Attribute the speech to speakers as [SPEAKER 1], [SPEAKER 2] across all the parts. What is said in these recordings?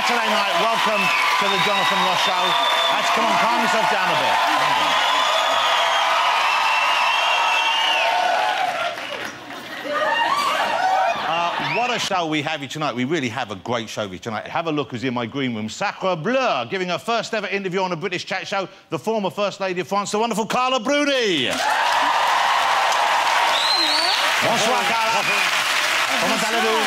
[SPEAKER 1] Saturday night. Welcome to the Jonathan Ross Show. Come on, calm yourself down a bit. What a show we have here tonight. We really have a great show for you tonight. Have a look who's in my green room. Sacre bleu, giving her first ever interview on a British chat show, the former First Lady of France, the wonderful Carla Bruni. Bonsoir, Carla. Comment allez-vous?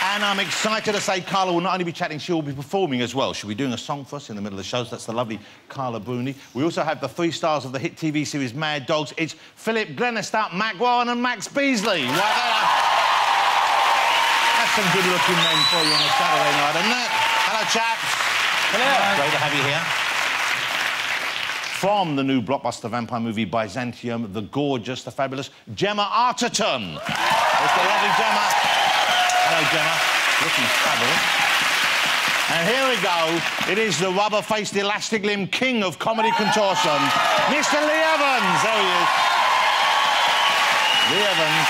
[SPEAKER 1] And I'm excited to say Carla will not only be chatting, she will be performing as well. She'll be doing a song for us in the middle of the show, so that's the lovely Carla Bruni. We also have the 3 stars of the hit TV series Mad Dogs. It's Philip, Glenister, Mac and Max Beesley. Right there. That's some good-looking men for you on a Saturday night, isn't it? Hello, chaps. Hello. Great to have you here. From the new blockbuster vampire movie Byzantium, the gorgeous, the fabulous Gemma Arterton. It's the lovely Gemma. Hello, Gemma. Looking fabulous. And here we go. It is the rubber-faced, elastic-limbed king of comedy contortion, Mr. Lee Evans. There he is. Lee Evans.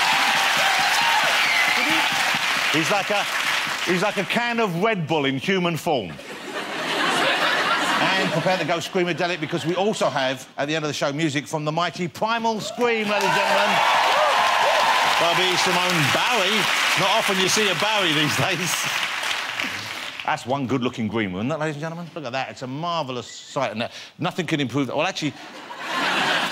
[SPEAKER 1] He's like a can of Red Bull in human form. And prepare to go screamadelic, because we also have, at the end of the show, music from the mighty Primal Scream, ladies and gentlemen. There'll be Simone Bowie. Not often you see a Bowie these days. That's one good-looking green room, isn't it, ladies and gentlemen? Look at that. It's a marvellous sight. And nothing can improve that. Well, actually...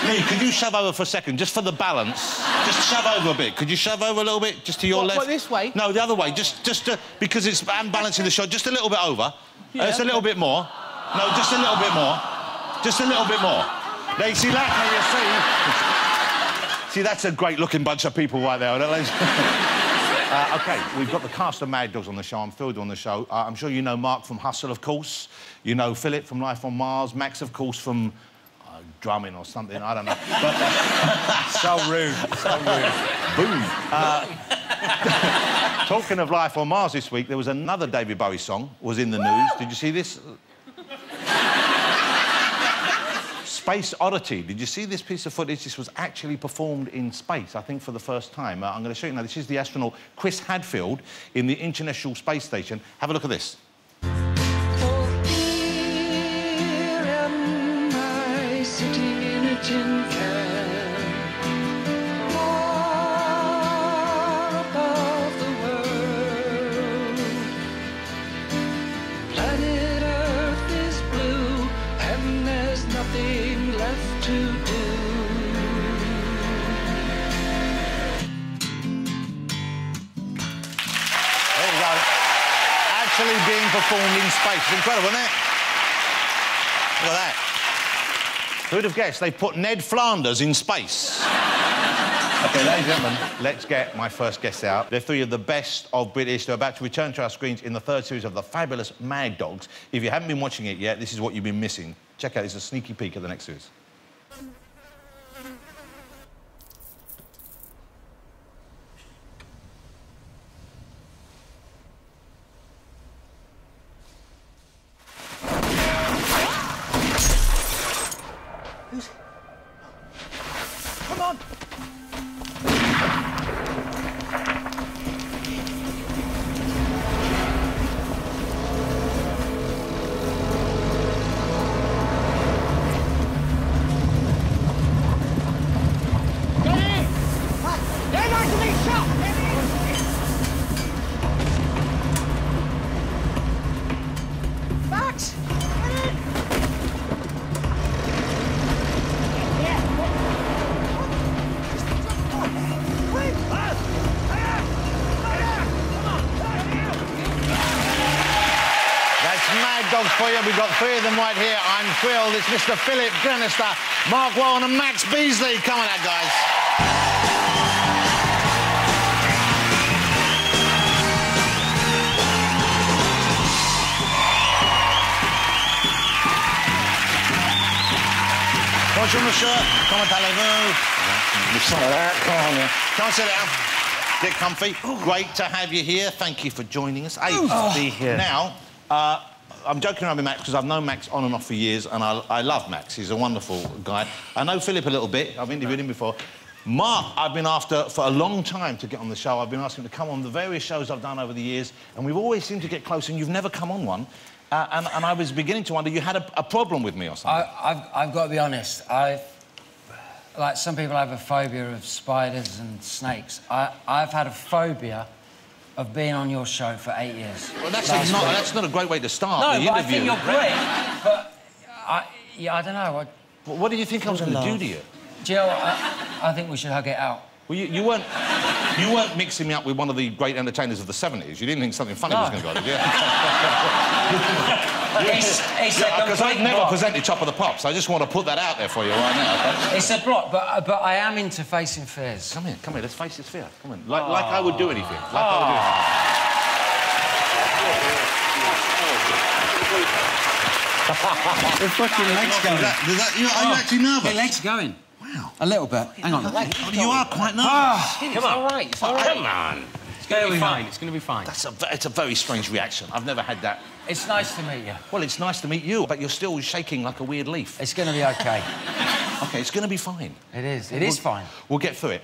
[SPEAKER 1] Lee, could you shove over for a second, just for the balance? Just shove over a bit. Could you shove over a little bit, just to your left?
[SPEAKER 2] What, this way?
[SPEAKER 1] No, the other way. Just to... Because it's unbalancing the shot. Just a little bit over.
[SPEAKER 2] Yeah,
[SPEAKER 1] just a little bit more. No, just a little bit more. Just a little bit more. Now, you see that? Now, you see? See, that's a great-looking bunch of people right there. OK, we've got the cast of Mad Dogs on the show. I'm thrilled on the show. I'm sure you know Marc from Hustle, of course. You know Philip from Life on Mars. Max, of course, from drumming or something. I don't know. But,
[SPEAKER 2] so rude. So rude.
[SPEAKER 1] Boom. Talking of Life on Mars this week, there was another David Bowie song was in the news. Did you see this? Space Oddity. Did you see this piece of footage? This was actually performed in space, I think, for the first time. I'm going to show you now. This is the astronaut Chris Hadfield in the International Space Station. Have a look at this.
[SPEAKER 3] Sitting in a tin can, far above the world. Planet Earth is blue, and there's nothing left to do.
[SPEAKER 1] There you go. Actually being performed in space. It's incredible, isn't it? Look at that. Who'd have guessed? They put Ned Flanders in space. OK, ladies and gentlemen, let's get my first guests out. They're 3 of the best of British. They're about to return to our screens in the 3rd series of the fabulous Mad Dogs. If you haven't been watching it yet, this is what you've been missing. Check out, it's a sneaky peek of the next series.
[SPEAKER 2] Come on!
[SPEAKER 3] Get in! They're not to be shot! Get in! Max! Get in!
[SPEAKER 1] Mad Dogs for you. We've got 3 of them right here. I'm thrilled. It's Mr. Philip, Glenister, Marc and Max Beesley. Come on out, guys. Bonjour, monsieur. Comment allez-vous? Come on, sit down. Get comfy. Great to have you here. Thank you for joining us. Hey,
[SPEAKER 2] to be here.
[SPEAKER 1] Now, I'm joking around with Max because I've known Max on and off for years, and I love Max. He's a wonderful guy. I know Philip a little bit. I've interviewed him before. Marc, I've been after for a long time to get on the show. I've been asking him to come on the various shows I've done over the years, and we've always seemed to get close, and you've never come on one. And I was beginning to wonder, you had a problem with me or something.
[SPEAKER 4] I've got to be honest. Like some people have a phobia of spiders and snakes. I've had a phobia of being on your show for 8 years.
[SPEAKER 1] Well, that's not a great way to start the interview.
[SPEAKER 4] No, but I think you're great. But I don't know.
[SPEAKER 1] What did you think I was going to do to you?
[SPEAKER 4] Do you know what? I think we should hug it out.
[SPEAKER 1] Well, you weren't mixing me up with one of the great entertainers of the 70s. You didn't think something funny was going to go on, did you? Because I've never presented Top of the Pops. I just want to put that out there for you right now. Okay?
[SPEAKER 4] It's a block, but I am into facing fears.
[SPEAKER 1] Come here, let's face this fear. Come on, like I would do anything. Like I would do anything.
[SPEAKER 2] The fucking legs going.
[SPEAKER 1] Are you actually nervous?
[SPEAKER 4] Your legs going.
[SPEAKER 1] Wow.
[SPEAKER 4] A little bit. Hang on.
[SPEAKER 1] You are quite nervous.
[SPEAKER 5] Come on. All right. It's all right. Come on. It's going to be fine. It's going to be fine.
[SPEAKER 1] It's a very strange reaction. I've never had that.
[SPEAKER 4] It's nice to meet you.
[SPEAKER 1] Well, it's nice to meet you, but you're still shaking like a weird leaf.
[SPEAKER 4] It's going to be OK.
[SPEAKER 1] OK, it's going to be fine.
[SPEAKER 4] It is. It is fine.
[SPEAKER 1] We'll get through it.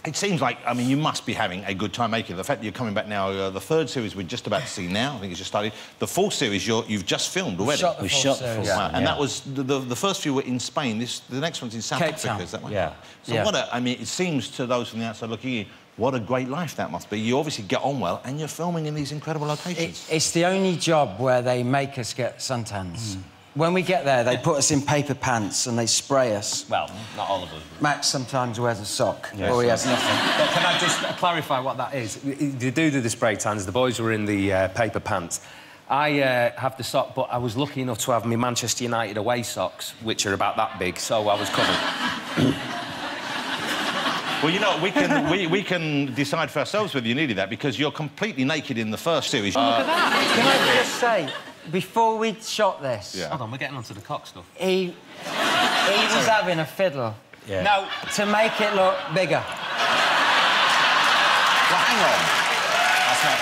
[SPEAKER 1] It seems like, I mean, you must be having a good time making it. The fact that you're coming back now, the third series we're just about to see now, I think it's just started. The fourth series you've just filmed already.
[SPEAKER 4] We shot the full series.
[SPEAKER 1] Wow. And that was... The first few were in Spain. The next one's in South Africa, is that right?
[SPEAKER 5] Yeah.
[SPEAKER 1] So what I mean, it seems to those from the outside looking in, what a great life that must be. You obviously get on well, and you're filming in these incredible locations.
[SPEAKER 4] It's the only job where they make us get suntans. When we get there, they put us in paper pants and they spray us.
[SPEAKER 5] Well, not all of us.
[SPEAKER 4] Max sometimes wears a sock,
[SPEAKER 5] Yes.
[SPEAKER 4] or he has nothing.
[SPEAKER 5] But can I just clarify what that is? They do the spray tans. The boys were in the paper pants. I have the sock, but I was lucky enough to have my Manchester United away socks, which are about that big, so I was covered.
[SPEAKER 1] Well, you know, we can decide for ourselves whether you needed that, because you're completely naked in the first series.
[SPEAKER 4] Look at that! Can I just say, before we shot this...
[SPEAKER 1] Yeah.
[SPEAKER 5] Hold on, we're getting onto the cock stuff.
[SPEAKER 4] He was having a fiddle.
[SPEAKER 5] Yeah.
[SPEAKER 4] No, to make it look bigger.
[SPEAKER 1] Well, hang on. That's not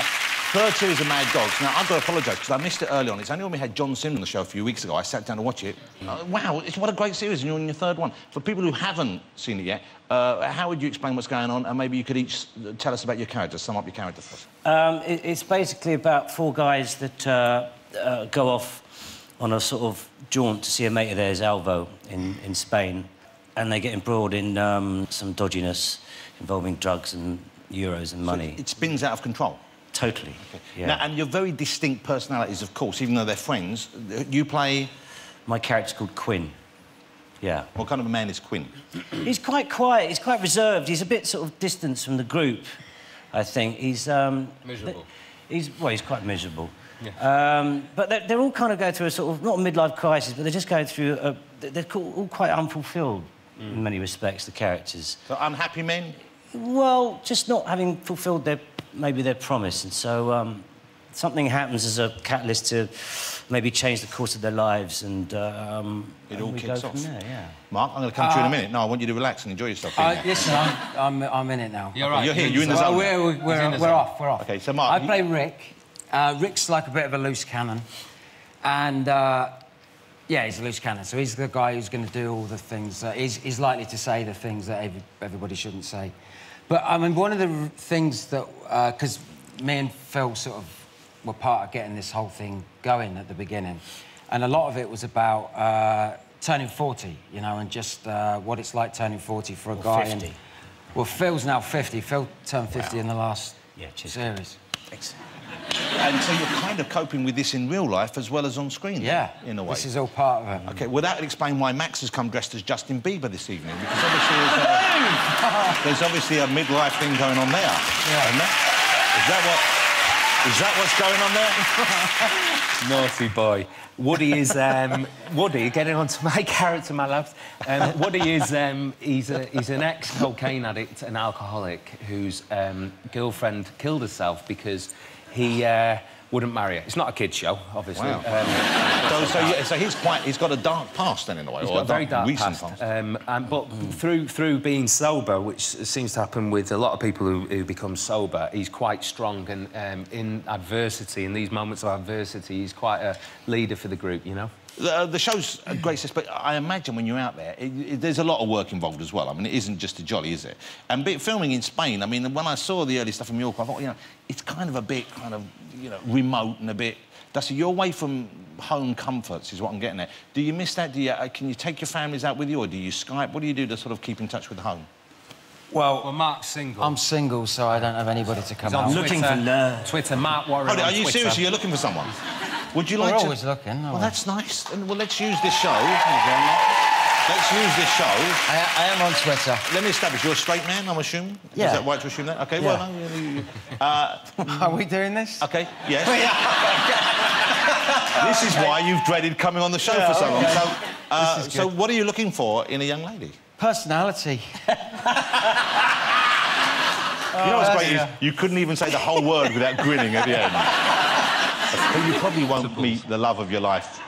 [SPEAKER 1] true. Third series of Mad Dogs. Now, I've got to apologise, because I missed it early on. It's only when we had John Sim on the show a few weeks ago. I sat down to watch it. Wow, what a great series, and you're in your third one. For people who haven't seen it yet, how would you explain what's going on? And maybe you could each tell us about your characters, sum up your character for us.
[SPEAKER 6] It's basically about 4 guys that go off on a sort of jaunt to see a mate of theirs, Alvo, in Spain, and they get embroiled in some dodginess involving drugs and euros and money.
[SPEAKER 1] So it spins out of control?
[SPEAKER 6] Totally,
[SPEAKER 1] okay.
[SPEAKER 6] Yeah.
[SPEAKER 1] Now, and your very distinct personalities, of course, even though they're friends. You play...
[SPEAKER 6] My character's called Quinn. Yeah.
[SPEAKER 1] What kind of a man is Quinn?
[SPEAKER 6] He's quite quiet, he's quite reserved, he's a bit sort of distant from the group, I think. He's...
[SPEAKER 5] Miserable.
[SPEAKER 6] He's quite miserable.
[SPEAKER 5] Yeah.
[SPEAKER 6] But they're all kind of going through a sort of, not a midlife crisis, but they're just going through a... They're all quite unfulfilled in many respects, the characters.
[SPEAKER 1] So unhappy men?
[SPEAKER 6] Well, just not having fulfilled maybe their promise, and so something happens as a catalyst to maybe change the course of their lives, and
[SPEAKER 1] it all kicks off.
[SPEAKER 6] From there, yeah.
[SPEAKER 1] Marc, I'm going to come to you in a minute. No, I want you to relax and enjoy yourself.
[SPEAKER 4] Listen, I'm in it now.
[SPEAKER 5] You're right.
[SPEAKER 1] You're here. You're in the zone.
[SPEAKER 4] We're off. We're off.
[SPEAKER 1] OK, so Marc...
[SPEAKER 4] I play Rick. Rick's like a bit of a loose cannon, and yeah, he's a loose cannon. So he's the guy who's going to do all the things. He's likely to say the things that everybody shouldn't say. But I mean, one of the things that because me and Phil sort of were part of getting this whole thing going at the beginning, and a lot of it was about turning 40, you know, and just what it's like turning 40 for a guy.
[SPEAKER 6] 50.
[SPEAKER 4] And, well, Phil's now 50. Phil turned 50 in the last series.
[SPEAKER 6] Thanks.
[SPEAKER 1] And so you're kind of coping with this in real life as well as on screen,
[SPEAKER 4] Yeah,
[SPEAKER 1] in a way.
[SPEAKER 4] this is all part of it.
[SPEAKER 1] OK, well, that would explain why Max has come dressed as Justin Bieber this evening, because obviously there's obviously a midlife thing going on there.
[SPEAKER 4] Yeah.
[SPEAKER 1] Isn't there? Is that what's going on there?
[SPEAKER 5] Naughty boy. Woody is... Woody, getting on to my character, my loves. Woody is... he's an ex-cocaine addict and alcoholic whose girlfriend killed herself because he wouldn't marry her. It's not a kid's show, obviously.
[SPEAKER 1] Wow. So he's got a dark past, then, in a way,
[SPEAKER 5] he's
[SPEAKER 1] or
[SPEAKER 5] got a very dark
[SPEAKER 1] recent
[SPEAKER 5] past. But through being sober, which seems to happen with a lot of people who become sober, he's quite strong, and in adversity, in these moments of adversity, he's quite a leader for the group, you know?
[SPEAKER 1] The show's a great success, but I imagine when you're out there, there's a lot of work involved as well. I mean, it isn't just a jolly, is it? And filming in Spain, I mean, when I saw the early stuff from York, I thought, you know, it's kind of a bit, you know, remote and a bit... Dusty, you're away from home comforts, is what I'm getting at. Do you miss that? Can you take your families out with you, or do you Skype? What do you do to sort of keep in touch with home?
[SPEAKER 5] Well, Marc's single.
[SPEAKER 4] I'm single, so I don't have anybody to come out.
[SPEAKER 5] I'm
[SPEAKER 6] looking for love.
[SPEAKER 5] Twitter, Marc Warren.
[SPEAKER 1] Oh, are you serious? You're looking for someone? Would you like
[SPEAKER 4] We're
[SPEAKER 1] to...
[SPEAKER 4] always looking.
[SPEAKER 1] Well, that's nice. And, well, let's use this show. Let's use this show.
[SPEAKER 4] I am on Twitter.
[SPEAKER 1] Let me establish, you're a straight man, I'm assuming?
[SPEAKER 4] Yeah.
[SPEAKER 1] Is that right to assume that? OK,
[SPEAKER 4] Yeah.
[SPEAKER 1] well, no...
[SPEAKER 4] Are we doing this?
[SPEAKER 1] OK, yes. This is why you've dreaded coming on the show for so long. So what are you looking for in a young lady?
[SPEAKER 4] Personality.
[SPEAKER 1] You know what's great is you couldn't even say the whole word without grinning at the end. But you probably won't meet the love of your life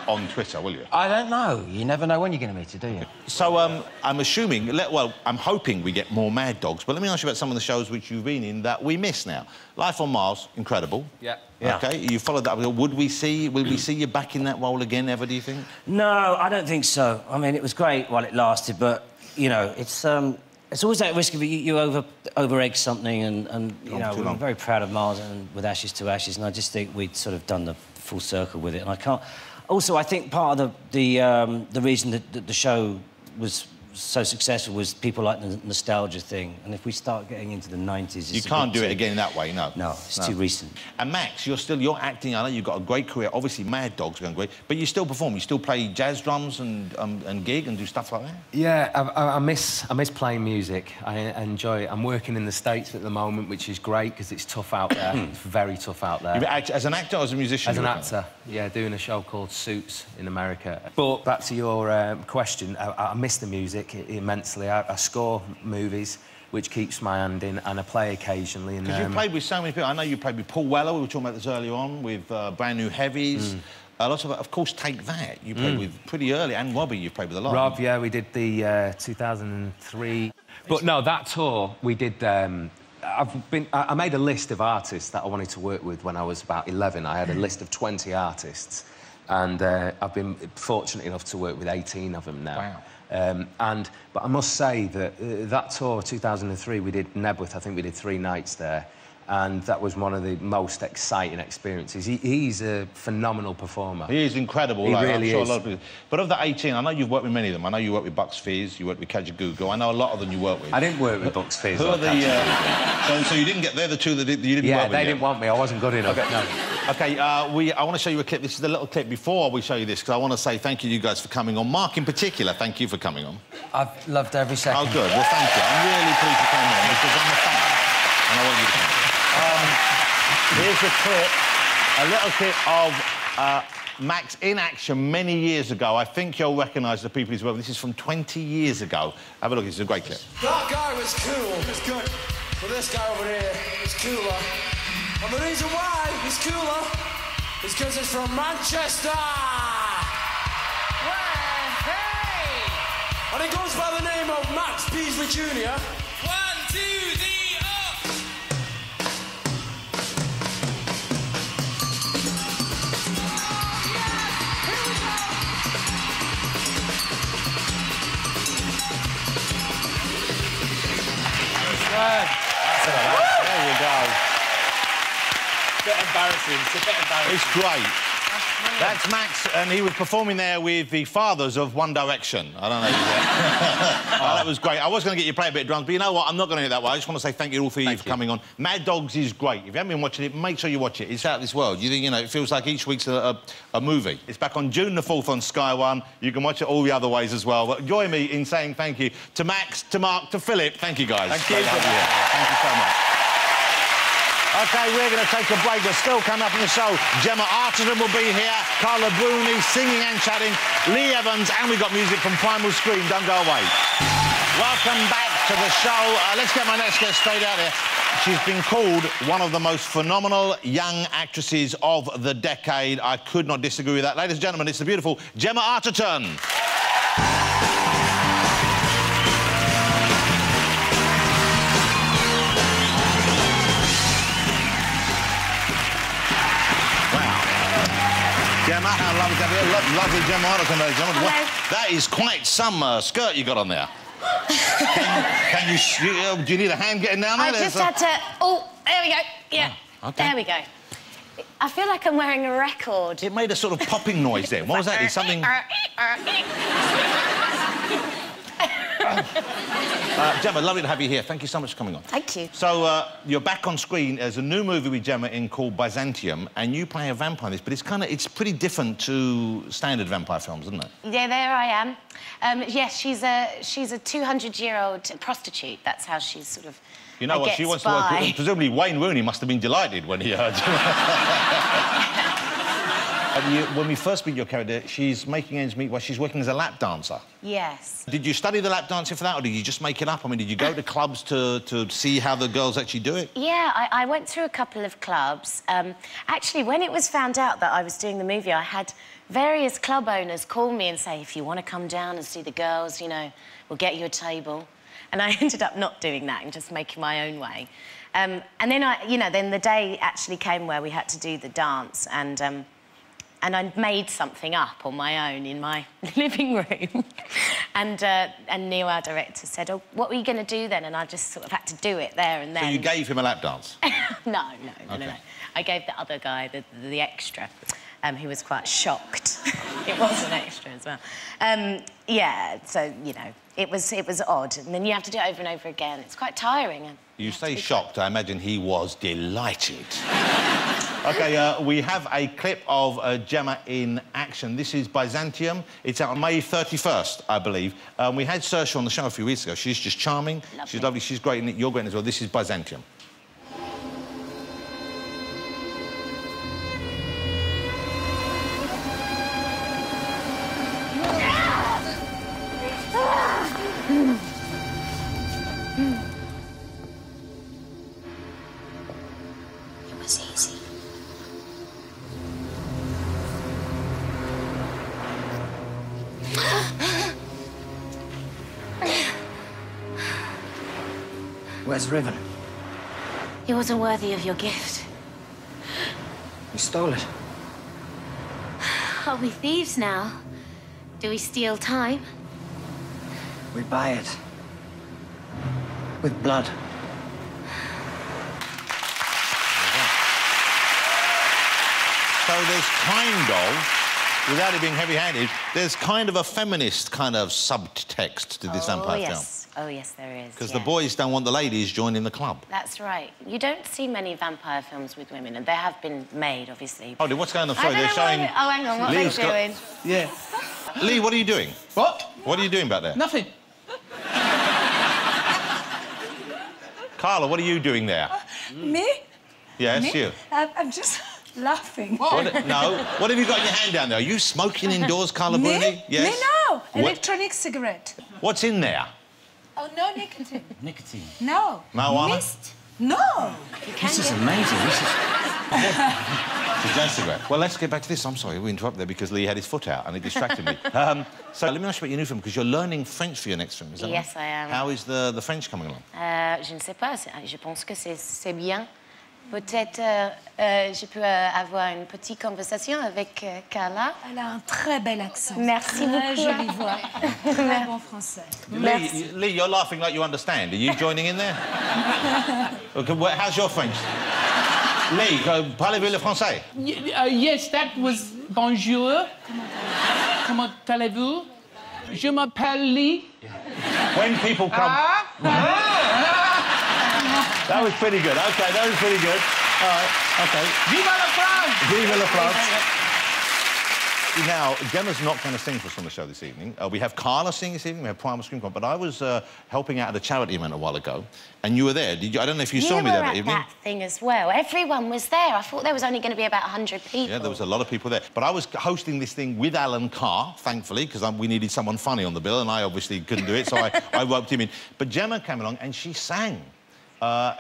[SPEAKER 1] on Twitter, will you?
[SPEAKER 4] I don't know. You never know when you're going to meet her, do you?
[SPEAKER 1] So, I'm assuming... Well, I'm hoping we get more Mad Dogs, but let me ask you about some of the shows which you've been in that we miss now. Life on Mars, incredible.
[SPEAKER 5] Yeah.
[SPEAKER 1] OK, you followed that. Will we see you back in that role again ever, do you think?
[SPEAKER 6] No, I don't think so. I mean, it was great while it lasted, but, you know, it's always that risk of you over-egg something and you know, we're very proud of Mars and with Ashes to Ashes, and I just think we'd sort of done the full circle with it, and I can't... Also, I think part of the reason that the show was so successful was people like the nostalgia thing, and if we start getting into the 90s...
[SPEAKER 1] You can't do it again in that way, no.
[SPEAKER 6] No, it's too recent.
[SPEAKER 1] And Max, you're acting, I know you've got a great career, obviously Mad Dog's going great, but you still perform, you still play jazz drums and gig and do stuff like that?
[SPEAKER 5] Yeah, I miss playing music. I enjoy it. I'm working in the States at the moment, which is great because it's tough out there. It's very tough out there.
[SPEAKER 1] As an actor or as a musician?
[SPEAKER 5] As an actor, yeah, doing a show called Suits in America. But back to your question, I miss the music immensely. I score movies, which keeps my hand in, and I play occasionally.
[SPEAKER 1] Because you've played with so many people. I know you played with Paul Weller, we were talking about this earlier on, with Brand New Heavies. A lot of course, Take That. You played with pretty early, and Robbie, you've played with a lot.
[SPEAKER 5] Rob, yeah, we did the 2003. But no, that tour, we did... I made a list of artists that I wanted to work with when I was about 11. I had a list of 20 artists, and I've been fortunate enough to work with 18 of them now.
[SPEAKER 1] Wow.
[SPEAKER 5] But I must say that that tour, 2003, we did Nebworth. I think we did 3 nights there, and that was one of the most exciting experiences. He's a phenomenal performer.
[SPEAKER 1] He is incredible.
[SPEAKER 5] He really is.
[SPEAKER 1] A lot of people... But of the 18, I know you've worked with many of them. I know you worked with Bucks Fizz, you worked with Kajagoogoo. I know a lot of them you worked with.
[SPEAKER 5] I didn't work with Bucks Fizz.
[SPEAKER 1] Who are the... so you didn't get... They're the two that you didn't work with.
[SPEAKER 5] Yeah, they didn't want me. I wasn't good enough.
[SPEAKER 1] Okay, no. OK, I want to show you a clip. This is a little clip before we show you this, because I want to say thank you guys for coming on. Marc, in particular, thank you for coming on.
[SPEAKER 4] I've loved every second.
[SPEAKER 1] Oh, good. Well, thank you. I'm really pleased you came on, because I'm a fan, and I want you to come. Here's a clip, a little clip of Max in action many years ago. I think you'll recognise the people he's worked with. This is from 20 years ago. Have a look, this is a great clip.
[SPEAKER 7] That guy was cool, it's good. But this guy over here is cooler. And the reason why he's cooler is because he's from Manchester! Well, hey! And he goes by the name of Max Beesley Jr. 1, 2, 3, up!
[SPEAKER 1] There you go.
[SPEAKER 2] Bit embarrassing. It's a bit embarrassing.
[SPEAKER 1] It's great. That's Max, and he was performing there with the fathers of One Direction. I don't know. That was great. I was going to get you to play a bit of drums, but you know what? I'm not going to do it that way. I just want to say thank you all for coming on. Mad Dogs is great. If you haven't been watching it, make sure you watch it. It's out of this world. You think, you know, it feels like each week's a movie. It's back on June the 4th on Sky One. You can watch it all the other ways as well. But join me in saying thank you to Max, to Marc, to Philip. Thank you, guys.
[SPEAKER 2] Thank you.
[SPEAKER 1] Thank you so much. OK, we're going to take a break. We're still coming up in the show. Gemma Arterton will be here, Carla, Bruni, singing and chatting, Lee Evans, and we've got music from Primal Scream. Don't go away. Welcome back to the show. Let's get my next guest straight out here. She's been called one of the most phenomenal young actresses of the decade. I could not disagree with that. Ladies and gentlemen, it's the beautiful Gemma Arterton. Gemma, how lovely to have you here. Lovely Gemma Arterton, ladies and gentlemen.
[SPEAKER 8] Hello.
[SPEAKER 1] That is quite some skirt you got on there. can you do you need a hand getting down there?
[SPEAKER 8] I just had to... Oh, there we go. Yeah,
[SPEAKER 1] okay.
[SPEAKER 8] There we go. I feel like I'm wearing a record.
[SPEAKER 1] It made a sort of popping noise then. What was that? It's something... Gemma, lovely to have you here. Thank you so much for coming on.
[SPEAKER 8] Thank you.
[SPEAKER 1] So, you're back on screen. There's a new movie with Gemma in called Byzantium, and you play a vampire in this, but it's pretty different to standard vampire films, isn't it?
[SPEAKER 8] Yeah, there I am. Yes, she's a 200-year-old prostitute. That's how she's sort of...
[SPEAKER 1] You know what? She wants to work... Presumably, Wayne Rooney must have been delighted when he heard you. When we first meet your character, she's making ends meet while she's working as a lap dancer.
[SPEAKER 8] Yes.
[SPEAKER 1] Did you study the lap dancing for that, or did you just make it up? I mean, did you go to clubs to see how the girls actually do it?
[SPEAKER 8] Yeah, I went through a couple of clubs. Actually, when it was found out that I was doing the movie, I had various club owners call me and say, if you want to come down and see the girls, you know, we'll get you a table. And I ended up not doing that and just making my own way. And then then the day actually came where we had to do the dance, and I made something up on my own in my living room. and Neil, our director, said, oh, what were you going to do then? And I just sort of had to do it there and then.
[SPEAKER 1] So you gave him a lap dance?
[SPEAKER 8] No.
[SPEAKER 1] Okay.
[SPEAKER 8] I gave the other guy, the extra, who was quite shocked. It was an extra as well. Yeah, so, you know, it was odd. And then you have to do it over and over again. It's quite tiring.
[SPEAKER 1] You say shocked. I imagine he was delighted. OK, we have a clip of Gemma in action. This is Byzantium. It's out on May 31st, I believe. We had Saoirse on the show a few weeks ago. She's just charming. Lovely. She's lovely. She's great in it. You're great as well. This is Byzantium.
[SPEAKER 8] It was easy.
[SPEAKER 9] Where's Riven?
[SPEAKER 8] He wasn't worthy of your gift.
[SPEAKER 9] We stole it.
[SPEAKER 8] Are we thieves now? Do we steal time?
[SPEAKER 9] We buy it. With blood.
[SPEAKER 1] So there's kind of, without it being heavy-handed, there's kind of a feminist kind of subtext to this vampire film.
[SPEAKER 8] Oh, yes, there is.
[SPEAKER 1] Because the boys don't want the ladies joining the club.
[SPEAKER 8] That's right. You don't see many vampire films with women, and they have been made, obviously.
[SPEAKER 1] Oh, what's going on? Sorry, they're showing...
[SPEAKER 8] Oh, hang on, what are they doing?
[SPEAKER 2] Yeah.
[SPEAKER 1] Lee, what are you doing?
[SPEAKER 2] What?
[SPEAKER 1] What are you doing back there?
[SPEAKER 2] Nothing.
[SPEAKER 1] Carla, what are you doing there?
[SPEAKER 10] Me?
[SPEAKER 1] Yes,
[SPEAKER 10] Me?
[SPEAKER 1] you.
[SPEAKER 10] I'm just laughing.
[SPEAKER 1] No. What have you got in your hand down there? Are you smoking indoors, Carla Bruni? Yes.
[SPEAKER 10] Me, no. Electronic cigarette.
[SPEAKER 1] What's in there?
[SPEAKER 10] Oh, no nicotine.
[SPEAKER 4] Nicotine.
[SPEAKER 10] No.
[SPEAKER 1] Marijuana?
[SPEAKER 10] Mist? No.
[SPEAKER 4] This is amazing. This is...
[SPEAKER 1] It's cigarette. Well, let's get back to this. I'm sorry, we interrupted there because Lee had his foot out and it distracted me. So let me ask you about your new film, because you're learning French for your next film, is that
[SPEAKER 8] Yes,
[SPEAKER 1] right?
[SPEAKER 8] I am.
[SPEAKER 1] How is the French coming along?
[SPEAKER 8] Je ne sais pas. Je pense que c'est bien. Peut-être je peux avoir une petite conversation avec Carla.
[SPEAKER 10] Elle a un très bel accent.
[SPEAKER 8] Merci beaucoup.
[SPEAKER 10] Très jolie voix. Très bon français.
[SPEAKER 1] Lee, you're laughing like you understand. Are you joining in there? Okay, how's your French? Lee, parlez-vous le français?
[SPEAKER 11] Yes, that was bonjour. Comment allez-vous? Je m'appelle Lee.
[SPEAKER 1] When people come... That was pretty good. OK, that was pretty good. All right, OK.
[SPEAKER 11] Vive la France!
[SPEAKER 1] Vive la France! Now, Gemma's not going to sing for us on the show this evening. We have Carla singing this evening, we have Primal Scream Con, but I was helping out at a charity event a while ago, and you were there. Did you? I don't know if you saw me there that evening.
[SPEAKER 8] You were at that thing as well. Everyone was there. I thought there was only going to be about 100 people.
[SPEAKER 1] Yeah, there was a lot of people there. But I was hosting this thing with Alan Carr, thankfully, because we needed someone funny on the bill, and I obviously couldn't do it, so I roped him in. But Gemma came along, and she sang.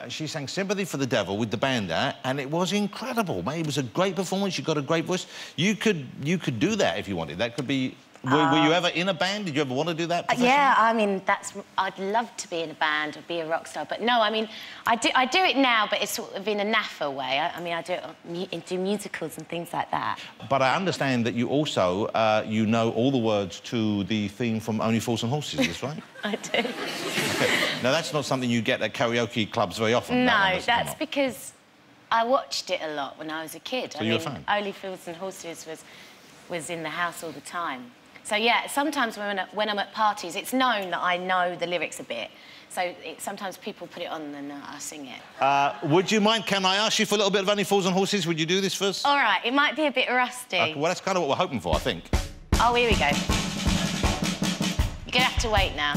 [SPEAKER 1] She sang Sympathy for the Devil with the band there, and it was incredible. Mate, it was a great performance. You got a great voice. You could do that if you wanted. That could be Were you ever in a band? Did you ever want to do that professionally?
[SPEAKER 8] Yeah, I mean, I'd love to be in a band or be a rock star, but no, I mean, I do it now, but it's sort of in a naffer way. I mean, I do musicals and things like that.
[SPEAKER 1] But I understand that you also, you know all the words to the theme from Only Fools and Horses, is right?
[SPEAKER 8] I do.
[SPEAKER 1] Okay. Now, that's not something you get at karaoke clubs very often.
[SPEAKER 8] No, that's because I watched it a lot when I was a kid.
[SPEAKER 1] So you're a fan?
[SPEAKER 8] Only Fools and Horses was in the house all the time. So, yeah, sometimes when I'm at parties, it's known that I know the lyrics a bit. So sometimes people put it on and I sing it.
[SPEAKER 1] Would you mind, can I ask you for a little bit of Only Fools and Horses? Would you do this first?
[SPEAKER 8] All right, it might be a bit rusty.
[SPEAKER 1] Okay, well, that's kind of what we're hoping for, I think.
[SPEAKER 8] Oh, here we go. You're going to have to wait now.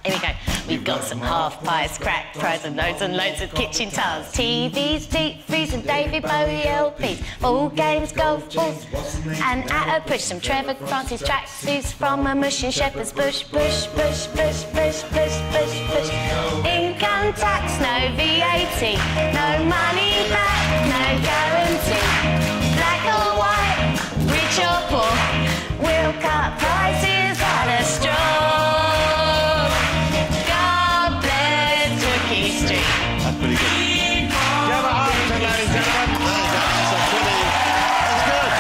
[SPEAKER 8] Here we go. We've got some half pies, cracked fries and loads of kitchen towels. TVs, deep freeze and David Bowie LPs. All games, golf balls and at a push. Some Trevor Francis tracksuits from a mush and shepherd's bush. Bush, bush, bush, bush, bush, bush, bush. Income tax, no VAT. No money back, no guarantee. Black or white, rich or poor. We'll cut prices at a straw.
[SPEAKER 1] That's pretty good. Gemma Arterton, ladies and gentlemen. That's good.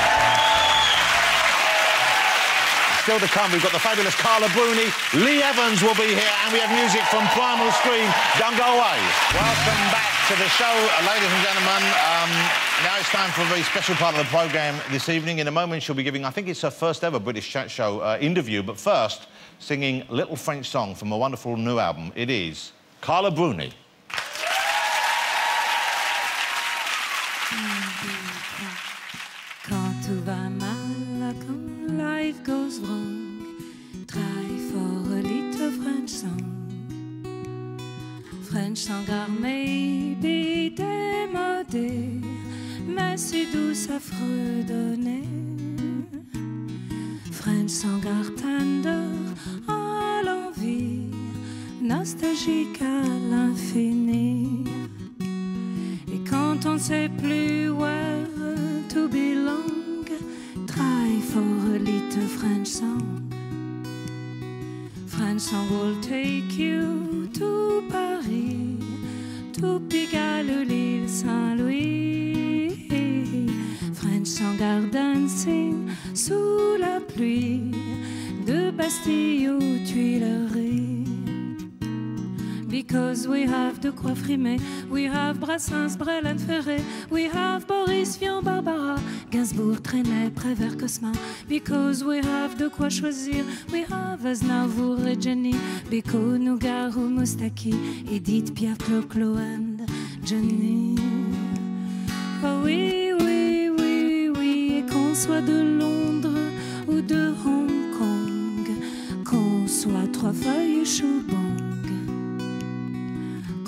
[SPEAKER 1] Still to come, we've got the fabulous Carla Bruni. Lee Evans will be here, and we have music from Primal Scream. Don't go away. Welcome back to the show, ladies and gentlemen. Now it's time for a very special part of the programme this evening. In a moment, she'll be giving, I think it's her first ever British Chat Show interview, but first, singing Little French Song from a wonderful new album. It is Carla Bruni.
[SPEAKER 12] Quand tout va mal, quand life goes wrong, try for a little French song. French song are maybe démodé, mais si douce à fredonner. French song are tender à l'envie, nostalgique à l'infini. Et quand on sait plus where to belong, try for a little French song. French song will take you to Paris, to Pigalle, l'île Saint-Louis. French song are dancing sous la pluie de Bastille aux Tuileries. Because we have de quoi frimer, we have Brassens, Brel and Ferré, we have Boris, Vian, Barbara, Gainsbourg, Trenet, Prévert, Cosma. Because we have de quoi choisir, we have Aznavour et Jenny, Beko, Nougaro, Moustaki, Edith, Piaf, Clo-Clo and Jenny. Oh oui, oui, oui, oui, et qu'on soit de Londres ou de Hong Kong, qu'on soit trois feuilles choubong,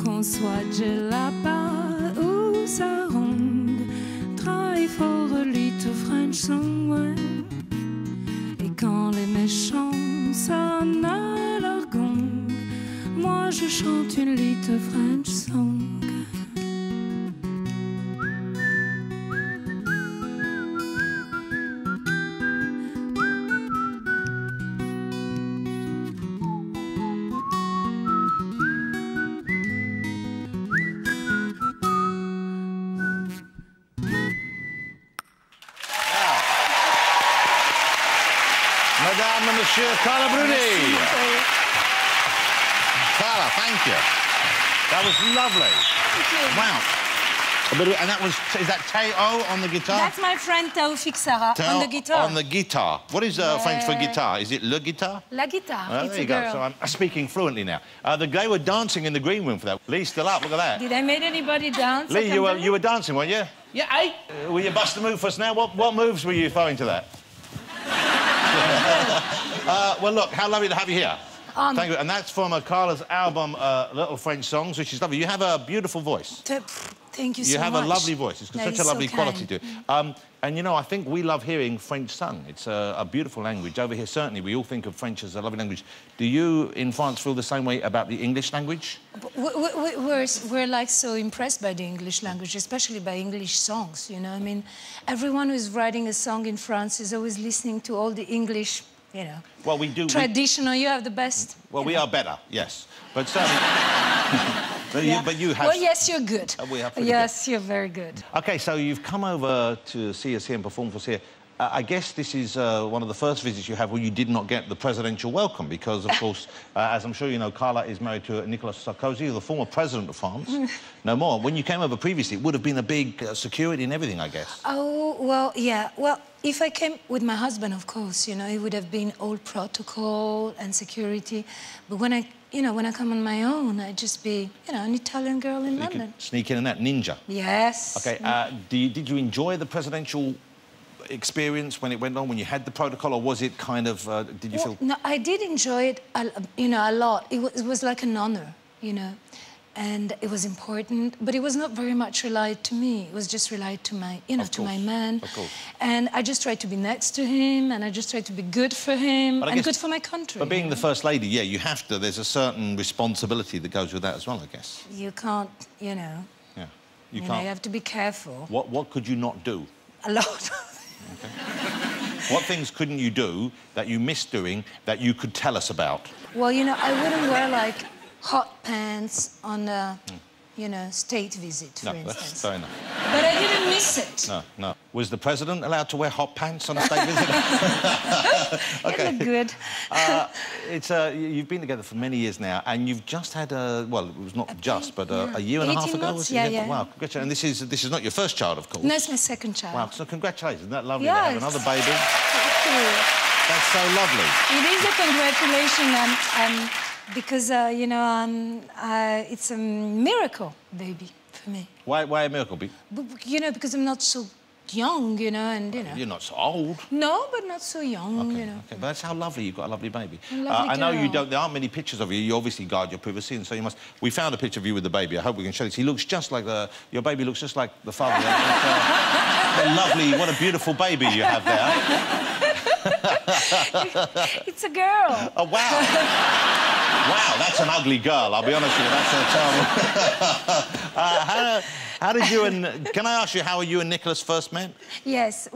[SPEAKER 12] qu'on soit Djellaba ou Sarong, try for a little French song, ouais. Et quand les méchants sonnent à leur gong, moi je chante une little French song.
[SPEAKER 1] Madame and Monsieur Carla Bruni. Carla, thank you. That was lovely.
[SPEAKER 10] Thank you.
[SPEAKER 1] Wow. And that was, is that Teo on the guitar?
[SPEAKER 10] That's my friend Taoufik Sarah on the guitar.
[SPEAKER 1] On the guitar. What is French for guitar? Is it le guitar?
[SPEAKER 10] La guitar.
[SPEAKER 1] Oh,
[SPEAKER 10] It's
[SPEAKER 1] there you
[SPEAKER 10] a
[SPEAKER 1] go.
[SPEAKER 10] girl.
[SPEAKER 1] So I'm speaking fluently now. They were dancing in the green room for that. Lee's still up. Look at that.
[SPEAKER 10] Did I make anybody dance?
[SPEAKER 1] Lee, you were dancing, weren't you?
[SPEAKER 11] Yeah, I...
[SPEAKER 1] Will you bust a move for us now? What moves were you throwing to that? Well, look, how lovely to have you here. Thank you. And that's from Carla's album, Little French Songs, which is lovely. You have a beautiful voice.
[SPEAKER 10] Thank you so much.
[SPEAKER 1] You have a lovely voice. It's got
[SPEAKER 10] That
[SPEAKER 1] such a
[SPEAKER 10] is
[SPEAKER 1] lovely
[SPEAKER 10] so
[SPEAKER 1] quality
[SPEAKER 10] kind.
[SPEAKER 1] to it. And, you know, I think we love hearing French sung. It's a beautiful language. Over here, certainly, we all think of French as a lovely language. Do you, in France, feel the same way about the English language?
[SPEAKER 10] We're like so impressed by the English language, especially by English songs, you know. I mean, everyone who's writing a song in France is always listening to all the English, you know.
[SPEAKER 1] Well, we do...
[SPEAKER 10] Traditional, you have the best.
[SPEAKER 1] Well, we are better, yes. But certainly... but you have...
[SPEAKER 10] Well, yes, you're good.
[SPEAKER 1] We are
[SPEAKER 10] yes, you're very good.
[SPEAKER 1] OK, so you've come over to see us here and perform for us here. I guess this is one of the first visits you have where you did not get the presidential welcome because, of course, as I'm sure you know, Carla is married to Nicolas Sarkozy, the former president of France. No more. When you came over previously, it would have been a big security and everything, I guess.
[SPEAKER 10] Oh, well, yeah. Well, if I came with my husband, of course, you know, it would have been all protocol and security. But when I, you know, when I come on my own, I'd just be, you know, an Italian girl in London.
[SPEAKER 1] Sneak in and out, ninja.
[SPEAKER 10] Yes.
[SPEAKER 1] OK, did you enjoy the presidential experience when it went on, when you had the protocol, or was it kind of, did you feel...
[SPEAKER 10] No, I did enjoy it, you know, a lot. It was like an honour, you know, and it was important, but it was not very much relied to me. It was just relied to my, you know, to my man.
[SPEAKER 1] Of course.
[SPEAKER 10] And I just tried to be next to him, and I just tried to be good for him and good for my country.
[SPEAKER 1] But being the First Lady, yeah, you have to, there's a certain responsibility that goes with that as well, I guess.
[SPEAKER 10] You can't, you know...
[SPEAKER 1] Yeah,
[SPEAKER 10] you can't. You have to be careful.
[SPEAKER 1] What could you not do?
[SPEAKER 10] A lot.
[SPEAKER 1] Okay. What things couldn't you do that you missed doing that you could tell us about?
[SPEAKER 10] Well, you know, I wouldn't wear, like, hot pants on a, you know, state visit, for instance.
[SPEAKER 1] That's fair enough.
[SPEAKER 10] But I didn't miss it.
[SPEAKER 1] No, no. Was the president allowed to wear hot pants on a state visit?
[SPEAKER 10] Okay. It looked good.
[SPEAKER 1] You've been together for many years now, and you've just had a... Well, it was not just, but a year and a half ago, was it?
[SPEAKER 10] Yeah.
[SPEAKER 1] Wow, congratulations. And this is not your first child, of course.
[SPEAKER 10] No, it's my second child.
[SPEAKER 1] Wow, so congratulations. Isn't that lovely to have another baby?
[SPEAKER 10] Thank you.
[SPEAKER 1] That's so lovely.
[SPEAKER 10] It is a congratulation, because, you know, it's a miracle baby for me.
[SPEAKER 1] Why a miracle?
[SPEAKER 10] You know, because I'm not so young, you know, and, you know...
[SPEAKER 1] You're not so old.
[SPEAKER 10] No, but not so young, you know.
[SPEAKER 1] Okay, but that's how lovely. You've got a lovely baby.
[SPEAKER 10] I
[SPEAKER 1] know you don't... There aren't many pictures of you. You obviously guard your privacy, and so you must... We found a picture of you with the baby. I hope we can show this. He looks just like the... Your baby looks just like the father. Lovely. What a beautiful baby you have there.
[SPEAKER 10] It's a girl.
[SPEAKER 1] Oh, wow. Wow, that's an ugly girl, I'll be honest with you. That's terrible. How did you and... Can I ask you how you and Nicolas first met?
[SPEAKER 10] Yes.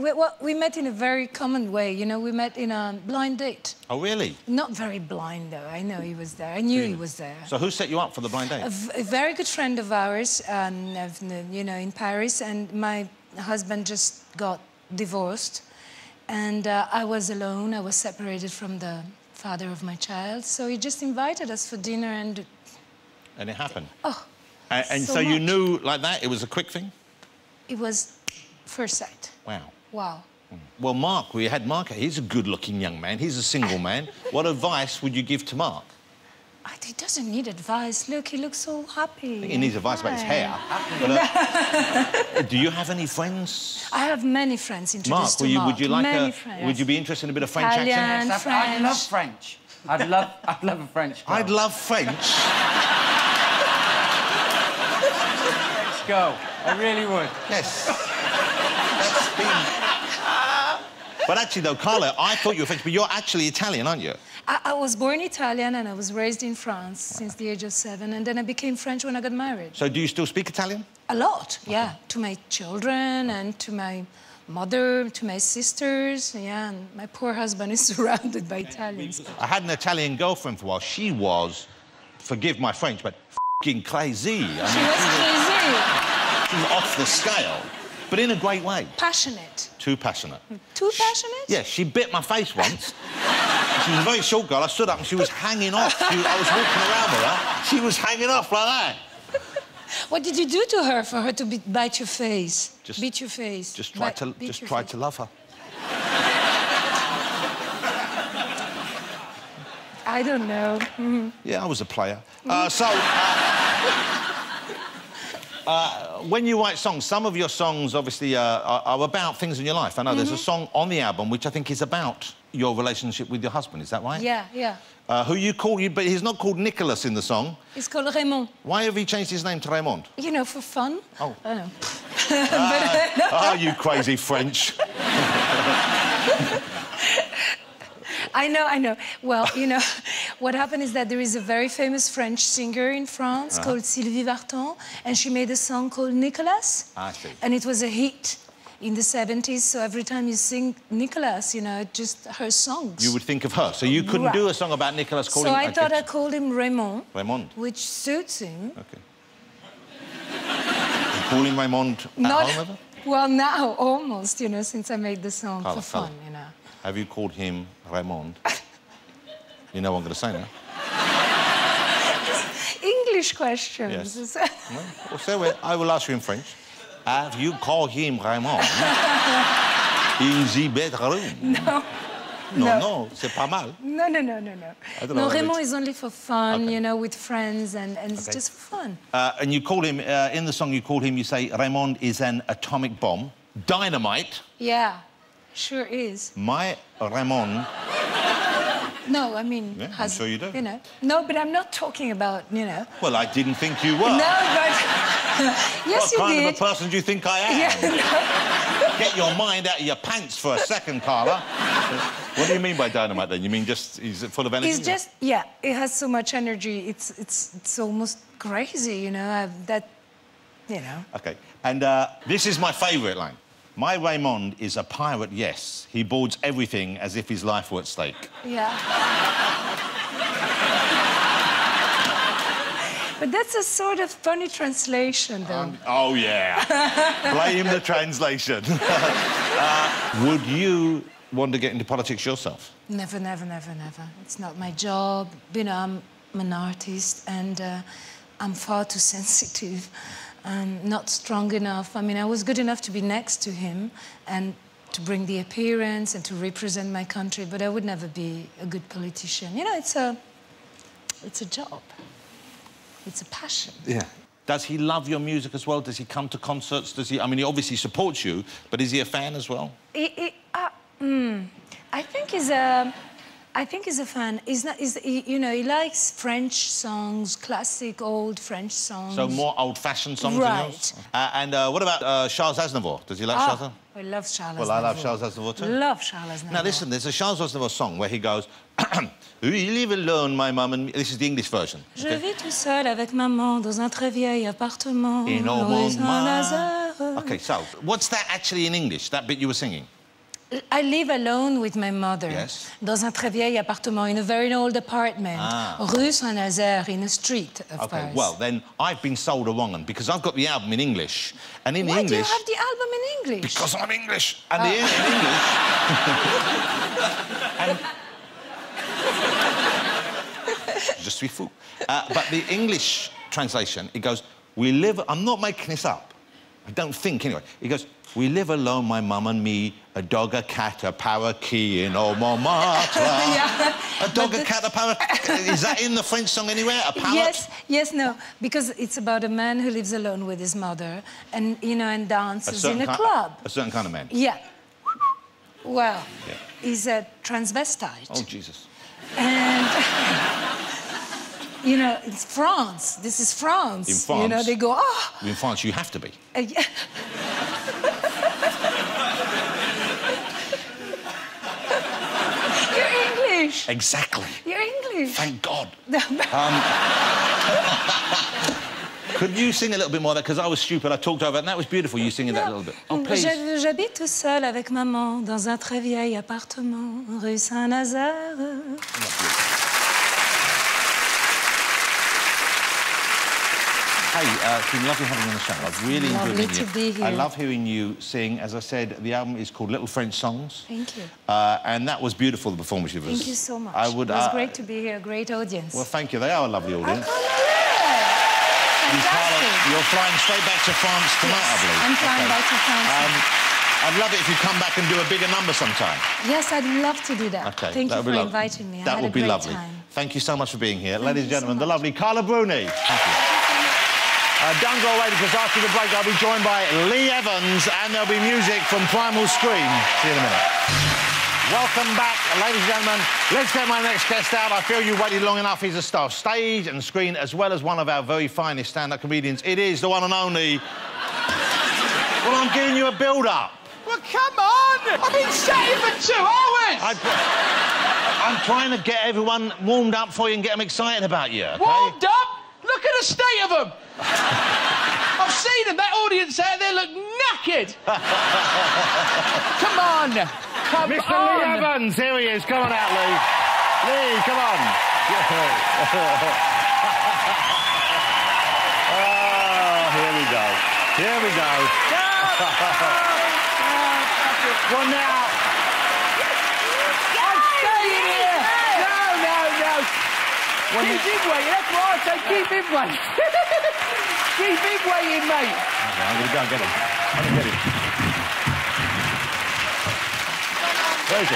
[SPEAKER 10] We met in a very common way. You know, we met in a blind date.
[SPEAKER 1] Oh, really?
[SPEAKER 10] Not very blind, though. I know he was there. I knew he was there.
[SPEAKER 1] So who set you up for the blind date?
[SPEAKER 10] A very good friend of ours, you know, in Paris, and my husband just got divorced. And I was alone. I was separated from the father of my child. So he just invited us for dinner and...
[SPEAKER 1] And it happened?
[SPEAKER 10] Oh,
[SPEAKER 1] And so you knew like that? It was a quick thing?
[SPEAKER 10] It was first sight.
[SPEAKER 1] Wow.
[SPEAKER 10] Wow.
[SPEAKER 1] Well, Marc, we had Marc. He's a good-looking young man. He's a single man. What advice would you give to Marc?
[SPEAKER 10] He doesn't need advice. Look, he looks so happy.
[SPEAKER 1] I think he needs advice about his hair. But, do you have any friends?
[SPEAKER 10] I have many friends introduced
[SPEAKER 1] Marc,
[SPEAKER 10] to Marc.
[SPEAKER 1] would you like
[SPEAKER 10] many friends.
[SPEAKER 1] Would you be interested in a bit of French
[SPEAKER 10] Italian,
[SPEAKER 1] accent?
[SPEAKER 10] French.
[SPEAKER 4] I love French. I'd love a French girl.
[SPEAKER 1] I'd love French.
[SPEAKER 4] Let's go. I really would.
[SPEAKER 1] Yes. That's been... But actually, though, Carla, I thought you were French, but you're actually Italian, aren't you?
[SPEAKER 10] I was born Italian and I was raised in France since the age of 7, and then I became French when I got married.
[SPEAKER 1] So do you still speak Italian?
[SPEAKER 10] A lot, yeah. To my children and to my mother, to my sisters, yeah. And my poor husband is surrounded by Italians.
[SPEAKER 1] I had an Italian girlfriend for a while. She was, forgive my French, but f***ing crazy.
[SPEAKER 10] She was crazy.
[SPEAKER 1] She was off the scale, but in a great way.
[SPEAKER 10] Passionate.
[SPEAKER 1] Too passionate.
[SPEAKER 10] Too passionate?
[SPEAKER 1] Yeah, she bit my face once. She was a very short girl. I stood up and she was hanging off. I was walking around with her. She was hanging off like that.
[SPEAKER 10] What did you do to her for her to bite your face? Beat your face?
[SPEAKER 1] Just tried to love her.
[SPEAKER 10] I don't know.
[SPEAKER 1] Yeah, I was a player. When you write songs, some of your songs obviously are about things in your life. I know there's a song on the album which I think is about your relationship with your husband. Is that right?
[SPEAKER 10] Yeah, yeah.
[SPEAKER 1] Who you call you, but he's not called Nicolas in the song.
[SPEAKER 10] He's called Raymond.
[SPEAKER 1] Why have he changed his name to Raymond?
[SPEAKER 10] You know, for fun.
[SPEAKER 1] Oh.
[SPEAKER 10] I know.
[SPEAKER 1] Oh, you crazy French.
[SPEAKER 10] I know. Well, you know, what happened is that there is a very famous French singer in France called Sylvie Vartan, and she made a song called Nicolas.
[SPEAKER 1] I see.
[SPEAKER 10] And it was a hit. in the 70s, so every time you sing Nicholas, you know, just her songs.
[SPEAKER 1] You would think of her. So you couldn't do a song about Nicholas calling...
[SPEAKER 10] So I thought I called him Raymond.
[SPEAKER 1] Raymond.
[SPEAKER 10] Which suits him.
[SPEAKER 1] OK. You call him Raymond at home ever?
[SPEAKER 10] Well, now, almost, you know, since I made the song for fun, you know.
[SPEAKER 1] Have you called him Raymond? You know what I'm going to say now.
[SPEAKER 10] English questions.
[SPEAKER 1] Yes. Well, so I will ask you in French. Have you called him Raymond in the bedroom? No, c'est pas mal.
[SPEAKER 10] No. No, Raymond is only for fun, you know, with friends, and it's just for fun.
[SPEAKER 1] And you call him, in the song you call him, you say, Raymond is an atomic bomb. Dynamite.
[SPEAKER 10] Yeah, sure is.
[SPEAKER 1] My Raymond...
[SPEAKER 10] No, I mean...
[SPEAKER 1] Yeah, I'm sure you do.
[SPEAKER 10] You know. No, but I'm not talking about, you know...
[SPEAKER 1] Well, I didn't think you were.
[SPEAKER 10] No, but... Yes, you did.
[SPEAKER 1] What kind of a person do you think I am?
[SPEAKER 10] Yeah, no.
[SPEAKER 1] Get your mind out of your pants for a second, Carla. What do you mean by dynamite, then? You mean just he's full of energy?
[SPEAKER 10] He's just... Yeah, it has so much energy. It's almost crazy, you know, that... You know.
[SPEAKER 1] OK. And this is my favourite line. My Raymond is a pirate, yes. He boards everything as if his life were at stake.
[SPEAKER 10] Yeah. But that's a sort of funny translation, though.
[SPEAKER 1] Oh, yeah. Blame the translation. Would you want to get into politics yourself?
[SPEAKER 10] Never. It's not my job. You know, I'm an artist, and I'm far too sensitive. Not strong enough. I mean, I was good enough to be next to him and to bring the appearance and to represent my country, but I would never be a good politician. You know, it's a job. It's a passion.
[SPEAKER 1] Yeah. Does he love your music as well? Does he come to concerts? Does he... I mean, he obviously supports you, but is he a fan as well?
[SPEAKER 10] I think he's a fan. You know, he likes French songs, classic old French songs.
[SPEAKER 1] So more old-fashioned songs than yours? And what about Charles Aznavour? Does he like Charles Aznavour?
[SPEAKER 10] I love Charles Aznavour.
[SPEAKER 1] Well, I love Charles Aznavour too.
[SPEAKER 10] Love Charles Aznavour.
[SPEAKER 1] Now, listen, there's a Charles Aznavour song where he goes, We live alone, my mum and me. This is the English version.
[SPEAKER 12] Je vis tout seul avec maman dans un très vieil appartement.
[SPEAKER 1] In Saint-Lazare. OK, so what's that actually in English, that bit you were singing?
[SPEAKER 10] I live alone with my mother.
[SPEAKER 1] Yes.
[SPEAKER 10] Dans un très vieil appartement, in a very old apartment. Rue Saint-Lazare, in a street of Paris.
[SPEAKER 1] Well, then I've been sold a wrong one, because I've got the album in English. And in
[SPEAKER 10] Why
[SPEAKER 1] English...
[SPEAKER 10] do you have the album in English?
[SPEAKER 1] Because I'm English. And in English... Je suis fou. But the English translation, it goes, we live... I'm not making this up. I don't think, anyway. It goes, we live alone, my mum and me, a dog, a cat, a parakeet in old Montmartre.
[SPEAKER 10] Yeah.
[SPEAKER 1] A dog, a cat, a parakeet. Is that in the French song anywhere? A parrot?
[SPEAKER 10] Yes, no. Because it's about a man who lives alone with his mother and, you know, and dances in a club.
[SPEAKER 1] A certain kind of man?
[SPEAKER 10] Yeah. Well, he's a transvestite.
[SPEAKER 1] Oh, Jesus.
[SPEAKER 10] And... You know, it's France. This is France.
[SPEAKER 1] In France?
[SPEAKER 10] You know, they go, oh...
[SPEAKER 1] In France, you have to be.
[SPEAKER 10] Yeah. You're English.
[SPEAKER 1] Exactly.
[SPEAKER 10] You're English.
[SPEAKER 1] Thank God. Could you sing a little bit more of that? Because I was stupid, I talked over it, and that was beautiful, you singing that a little bit. Oh, please.
[SPEAKER 12] J'habite tout seul avec maman dans un très vieil appartement, rue Saint-Lazare.
[SPEAKER 1] Hey, it's been lovely having you on the show. I've really enjoyed
[SPEAKER 10] Lovely
[SPEAKER 1] meeting
[SPEAKER 10] to be
[SPEAKER 1] you.
[SPEAKER 10] here.
[SPEAKER 1] I love hearing you sing. As I said, the album is called Little French Songs.
[SPEAKER 10] Thank you.
[SPEAKER 1] And that was beautiful, the performance you did.
[SPEAKER 10] Thank you so much.
[SPEAKER 1] It was
[SPEAKER 10] great to be here, a great audience.
[SPEAKER 1] Well, thank you. They are a lovely audience.
[SPEAKER 10] Fantastic.
[SPEAKER 1] You're flying straight back to France tonight, I believe.
[SPEAKER 10] I'm flying back to France.
[SPEAKER 1] I'd love it if you come back and do a bigger number sometime.
[SPEAKER 10] Yes, I'd love to do that.
[SPEAKER 1] Okay,
[SPEAKER 10] Thank you for inviting me.
[SPEAKER 1] That would be lovely. Thank you so much for being here. Ladies and gentlemen, the lovely Carla Bruni. Thank you. Don't go away, because after the break I'll be joined by Lee Evans and there'll be music from Primal Scream. See you in a minute. Welcome back, ladies and gentlemen. Let's get my next guest out. I feel you waited long enough. He's a star of stage and screen, as well as one of our very finest stand-up comedians. It is the one and only... Well, I'm giving you a build-up.
[SPEAKER 11] Well, come on! I've been sat here for 2 hours!
[SPEAKER 1] I'm trying to get everyone warmed up for you and get them excited about you, OK?
[SPEAKER 11] Warmed up? Look at the state of them! I've seen them. That audience out there look knackered. Come on. Come
[SPEAKER 1] Mr.
[SPEAKER 11] on.
[SPEAKER 1] Lee Evans, here he is. Come on out, Lee. Lee, come on. Oh, here we go. Here we go. Well, now...
[SPEAKER 11] I'm staying here. No. Keep him waiting. That's what I say. Keep him waiting. Keep him waiting, mate.
[SPEAKER 1] Okay, I'm going to go and get him. I'm going to get him. Where is he?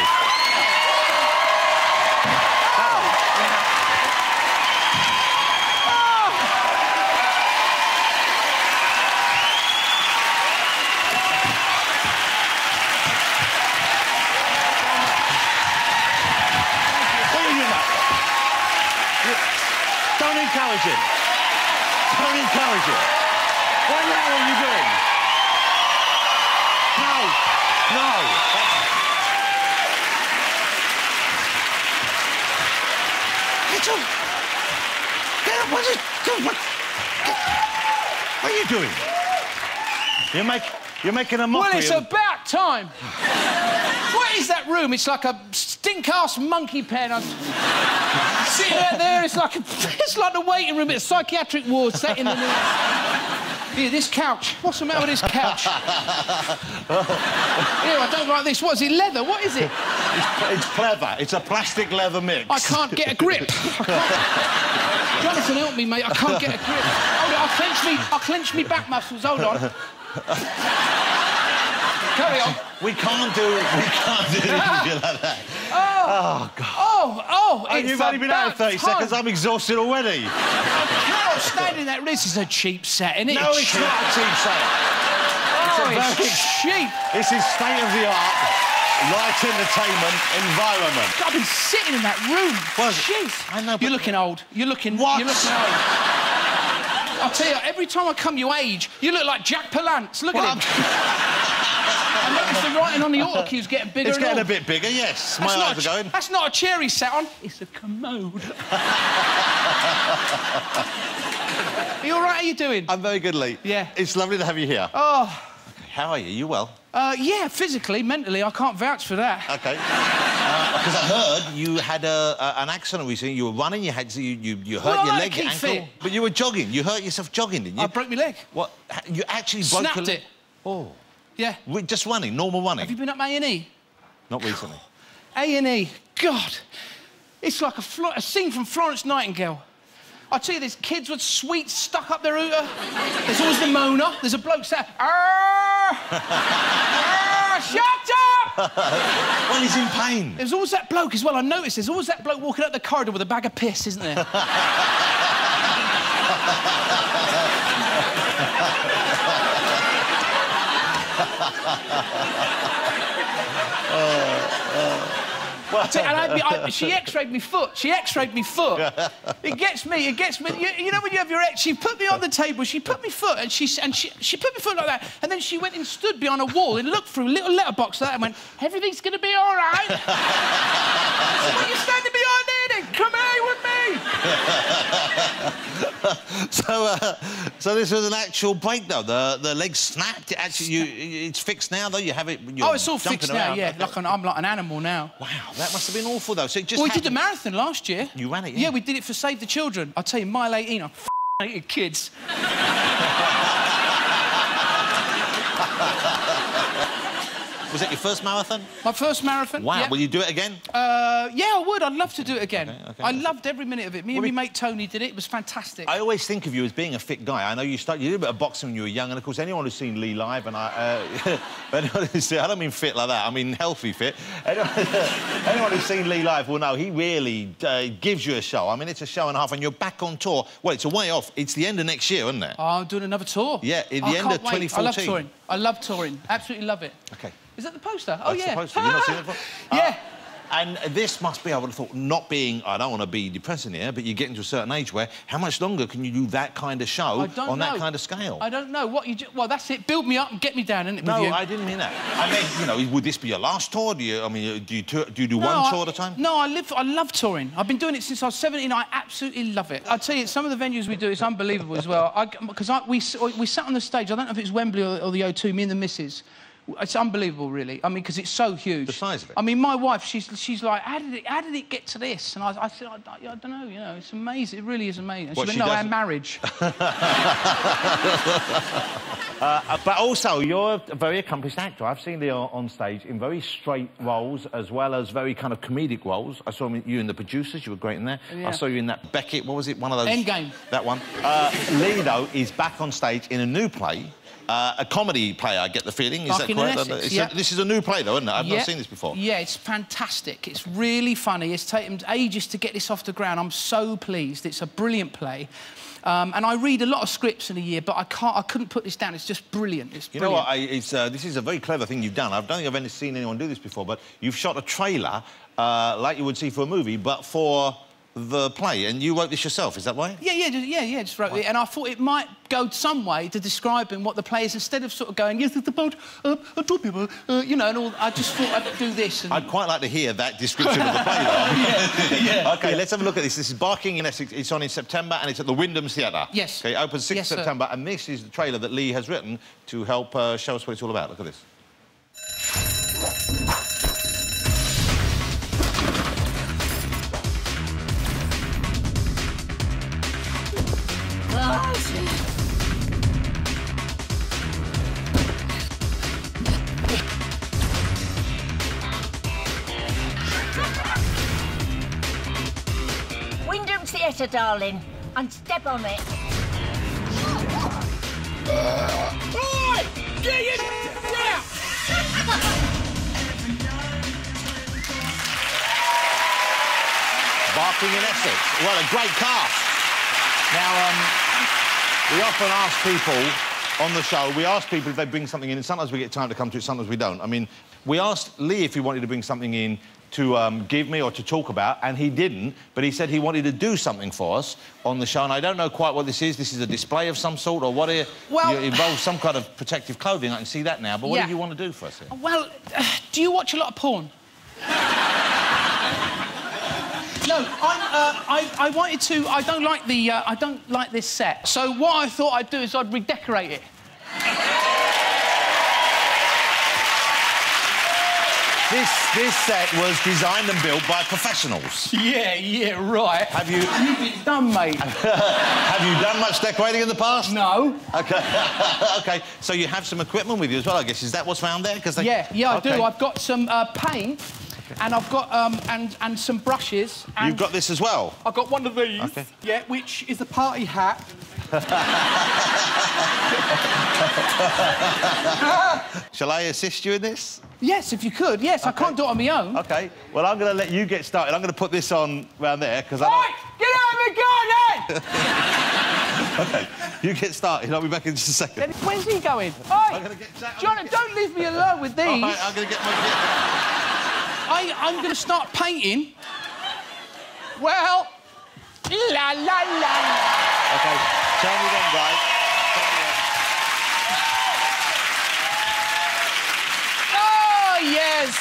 [SPEAKER 1] Don't encourage him. Don't encourage him. What the hell are you doing? No. Get up. What are you doing? You're making a mockery.
[SPEAKER 11] Well, it's about time. What is that room? It's like a stink-ass monkey pen. I'm sitting out there. It's like the waiting room at a psychiatric ward set in the middle. Here, this couch. What's the matter with this couch? Here, I don't like this. What is it? Leather? What is it?
[SPEAKER 1] It's pleather. It's a plastic leather mix.
[SPEAKER 11] I can't get a grip. Jonathan, help me, mate. I can't get a grip. Hold on, I'll clench me back muscles. Hold on. Carry on.
[SPEAKER 1] We can't do anything like that.
[SPEAKER 11] Oh,
[SPEAKER 1] God.
[SPEAKER 11] Oh,
[SPEAKER 1] and you've only been out for 30 seconds. I'm exhausted already.
[SPEAKER 11] I cannot stand in that. This is a cheap set, isn't it?
[SPEAKER 1] No, it's not a cheap set.
[SPEAKER 11] It's cheap.
[SPEAKER 1] This is state-of-the-art light entertainment environment.
[SPEAKER 11] I've been sitting in that room. Jeez.
[SPEAKER 1] I know,
[SPEAKER 11] You're looking old. You're looking...
[SPEAKER 1] What?
[SPEAKER 11] You're looking old. I'll tell you, every time I come, you age. You look like Jack Palance. Look at him. I noticed the writing on the auto cue's getting bigger.
[SPEAKER 1] It's getting a bit bigger, yes. My eyes are going.
[SPEAKER 11] That's not a chair he sat on. It's a commode. Are you all right? How you doing?
[SPEAKER 1] I'm very good, Lee.
[SPEAKER 11] Yeah.
[SPEAKER 1] It's lovely to have you here.
[SPEAKER 11] Oh.
[SPEAKER 1] How are you? You well?
[SPEAKER 11] Yeah, physically, mentally, I can't vouch for that.
[SPEAKER 1] OK. Because I heard you had an accident recently. You were running, you hurt your leg, your ankle.
[SPEAKER 11] Fit.
[SPEAKER 1] But you were jogging. You hurt yourself jogging, didn't you?
[SPEAKER 11] I broke my leg.
[SPEAKER 1] What? You actually broke
[SPEAKER 11] Snapped it.
[SPEAKER 1] Oh.
[SPEAKER 11] Yeah.
[SPEAKER 1] Just running, normal running?
[SPEAKER 11] Have you been up A&E?
[SPEAKER 1] Not recently.
[SPEAKER 11] A&E. God. It's like a scene from Florence Nightingale. I tell you, there's kids with sweets stuck up their hooter. There's always the moaner. There's a bloke saying, shut up!
[SPEAKER 1] Well, he's in pain.
[SPEAKER 11] There's always that bloke as well. I noticed there's always that bloke walking up the corridor with a bag of piss, isn't there? Well, she x-rayed me foot. She x-rayed me foot. It gets me. You know when you have your ex, she put me on the table, she put me foot, and she put me foot like that, and then she went and stood behind a wall and looked through a little letterbox like that and went, everything's going to be all right. So when you're standing behind there, then come here with me.
[SPEAKER 1] So this was an actual break, though. The leg snapped. It's fixed now, though. You have it.
[SPEAKER 11] It's all fixed now. Yeah, I'm like an animal now.
[SPEAKER 1] Wow, that must have been awful, though. So it just
[SPEAKER 11] we did the marathon last year.
[SPEAKER 1] You ran it,
[SPEAKER 11] yeah? Yeah, we did it for Save the Children. I'll tell you, mile 18, I hated kids.
[SPEAKER 1] Was it your first marathon?
[SPEAKER 11] My first marathon.
[SPEAKER 1] Wow.
[SPEAKER 11] Yeah.
[SPEAKER 1] Will you do it again?
[SPEAKER 11] Yeah, I would. I'd love to do it again.
[SPEAKER 1] Okay.
[SPEAKER 11] I loved every minute of it. Me and my mate Tony did it. It was fantastic.
[SPEAKER 1] I always think of you as being a fit guy. I know you did a bit of boxing when you were young, and of course, anyone who's seen Lee live, and I don't mean fit like that. I mean healthy fit. Anyone who's seen Lee live will know he really gives you a show. I mean, it's a show and a half, and you're back on tour. Well, it's a way off. It's the end of next year, isn't it?
[SPEAKER 11] Oh, I'm doing another tour.
[SPEAKER 1] Yeah, at the end of 2014.
[SPEAKER 11] I love touring. I love touring. Absolutely love it.
[SPEAKER 1] OK.
[SPEAKER 11] Is that the poster? Oh, yeah.
[SPEAKER 1] The poster. You've not seen it before?
[SPEAKER 11] Yeah.
[SPEAKER 1] And this must be, I would have thought, not being... I don't want to be depressing here, but you're getting to a certain age where how much longer can you do that kind of show on that kind of scale?
[SPEAKER 11] I don't know. What you do... Well, that's it. Build me up and get me down, isn't it,
[SPEAKER 1] No, I didn't mean that. I mean, you know, would this be your last tour? Do you, I mean, do you do one tour at a time?
[SPEAKER 11] No, I love touring. I've been doing it since I was 17. I absolutely love it. I'll tell you, some of the venues we do, it's unbelievable as well. Because we sat on the stage, I don't know if it's Wembley or the O2, me and the missus. It's unbelievable, really. I mean, because it's so huge.
[SPEAKER 1] The size of it.
[SPEAKER 11] I mean, my wife, she's like, how did it get to this? And I said, I don't know, you know, it's amazing. It really is amazing. She went, no, our marriage.
[SPEAKER 1] But also, you're a very accomplished actor. I've seen you on stage in very straight roles as well as very kind of comedic roles. I saw you in The Producers. You were great in there.
[SPEAKER 11] Yeah.
[SPEAKER 1] I saw you in that Beckett. What was it? One of those.
[SPEAKER 11] Endgame.
[SPEAKER 1] That one. Lee, though, is back on stage in a new play. A comedy play, I get the feeling. Is that correct? This is a new play, though, isn't it? I've not seen this before.
[SPEAKER 11] Yeah, it's fantastic. It's really funny. It's taken ages to get this off the ground. I'm so pleased. It's a brilliant play. And I read a lot of scripts in a year, but I couldn't put this down. It's just brilliant. It's brilliant.
[SPEAKER 1] You know what? This is a very clever thing you've done. I don't think I've ever seen anyone do this before, but you've shot a trailer like you would see for a movie, but for the play, and you wrote this yourself, is that right?
[SPEAKER 11] Yeah, just wrote it, and I thought it might go some way to describing what the play is, instead of sort of going, yes, it's about two people, you know, and all. I just thought I'd do this. And...
[SPEAKER 1] I'd quite like to hear that description of the play, though. OK, let's have a look at this. This is Barking in Essex. It's on in September, and it's at the Wyndham's Theatre.
[SPEAKER 11] Yes.
[SPEAKER 1] OK, it opens 6th September, and this is the trailer that Lee has written to help show us what it's all about. Look at this.
[SPEAKER 13] Wyndham Theatre, darling, and step on it.
[SPEAKER 11] Oi! Get it down!
[SPEAKER 1] Barking in Essex. Well, a great cast. Now, we often ask people on the show, we ask people if they bring something in, and sometimes we get time to come to it, sometimes we don't. I mean, we asked Lee if he wanted to bring something in to give me or to talk about, and he didn't, but he said he wanted to do something for us on the show, and I don't know quite what this is. This is a display of some sort, or what it involves some kind of protective clothing. I can see that now, but what do you want to do for us here?
[SPEAKER 11] Well, do you watch a lot of porn? No, I wanted to... I don't like the... I don't like this set. So what I thought I'd do is I'd redecorate it.
[SPEAKER 1] This set was designed and built by professionals.
[SPEAKER 11] Yeah, right.
[SPEAKER 1] Have you...
[SPEAKER 11] It's done, mate.
[SPEAKER 1] Have you done much decorating in the past?
[SPEAKER 11] No.
[SPEAKER 1] OK. OK, so you have some equipment with you as well, I guess. Is that what's found there? Cause they...
[SPEAKER 11] Yeah, I do. I've got some paint, and I've got and some brushes. And
[SPEAKER 1] you've got this as well?
[SPEAKER 11] I've got one of these, which is a party hat.
[SPEAKER 1] Shall I assist you in this?
[SPEAKER 11] Yes, if you could. Yes, I can't do it on my own.
[SPEAKER 1] OK. Well, I'm going to let you get started. I'm going to put this on round there, because I...
[SPEAKER 11] Oi! Get out of my garden!
[SPEAKER 1] OK. You get started. I'll be back in just a second.
[SPEAKER 11] Where's he going? Oi! John, don't leave me alone with these.
[SPEAKER 1] Right, I'm going to get my...
[SPEAKER 11] I'm going to start painting. Well... La, la, la.
[SPEAKER 1] OK. Tell me then, guys.
[SPEAKER 11] Yes!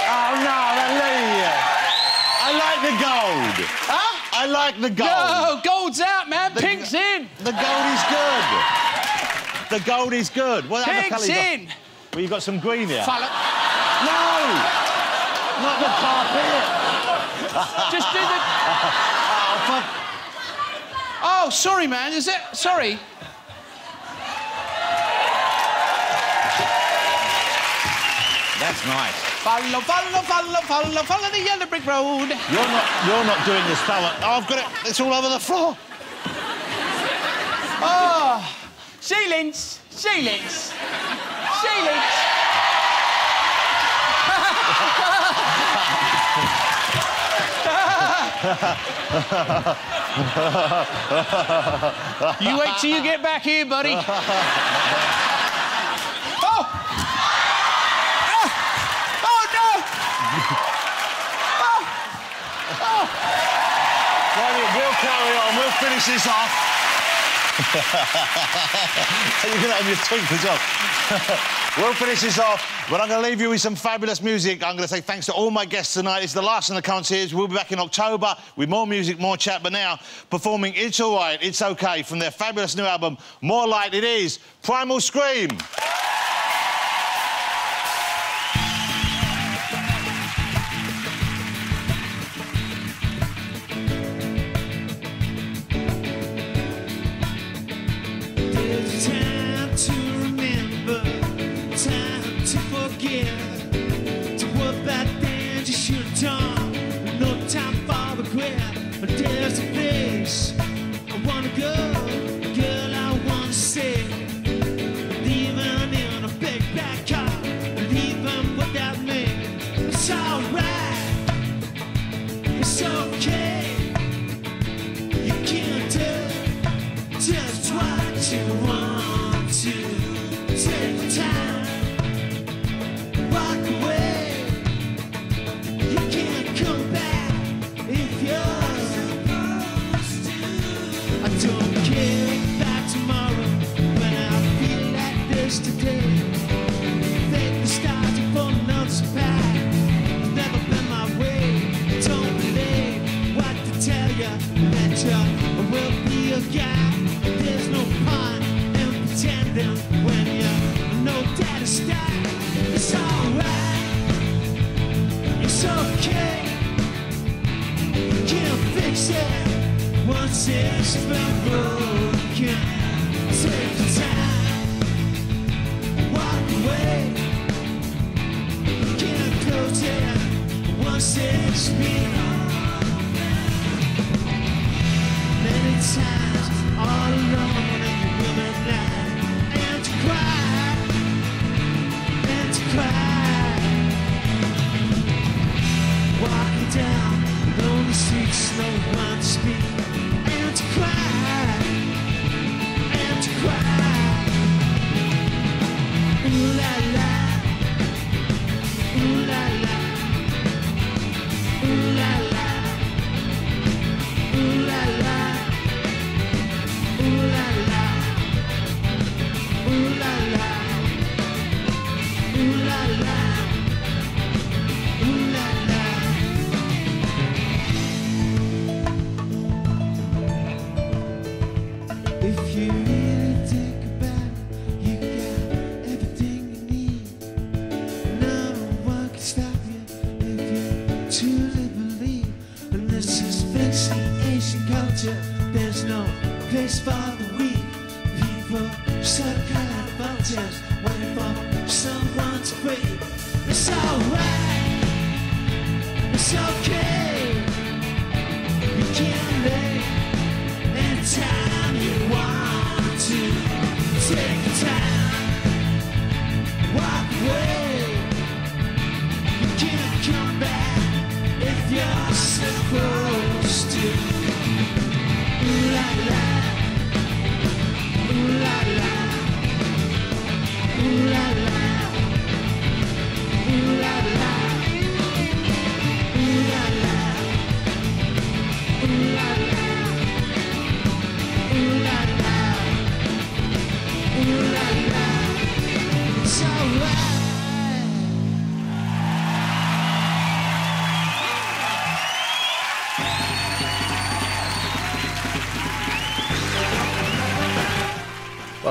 [SPEAKER 1] Oh, no, hallelujah. I like the gold.
[SPEAKER 11] Huh?
[SPEAKER 1] I like the gold.
[SPEAKER 11] No, gold's out, man. Pink's in.
[SPEAKER 1] The gold is good. The gold is good. What other
[SPEAKER 11] Pink's
[SPEAKER 1] colour
[SPEAKER 11] in.
[SPEAKER 1] Well, you got some green here.
[SPEAKER 11] No!
[SPEAKER 1] Not the carpet.
[SPEAKER 11] Just do the... Oh, sorry, man. Is it... Sorry.
[SPEAKER 1] That's nice.
[SPEAKER 11] Follow the yellow brick road.
[SPEAKER 1] You're not doing this colour. Oh, I've got it. It's all over the floor.
[SPEAKER 11] Oh, ceilings. You wait till you get back here, buddy. Oh,
[SPEAKER 1] We'll carry on. We'll finish this off. You're going to have your teeth as well. We'll finish this off, but I'm going to leave you with some fabulous music. I'm going to say thanks to all my guests tonight. It's the last in the current series. We'll be back in October with more music, more chat, but now performing It's All Right, It's OK from their fabulous new album, More Light It Is, Primal Scream.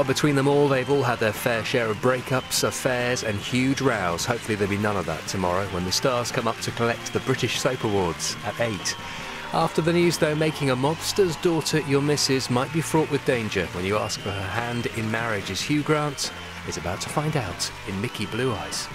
[SPEAKER 14] Well, between them all, they've all had their fair share of breakups, affairs and huge rows. Hopefully there'll be none of that tomorrow when the stars come up to collect the British Soap Awards at 8. After the news, though, making a mobster's daughter your missus might be fraught with danger when you ask for her hand in marriage, as Hugh Grant is about to find out in Mickey Blue Eyes.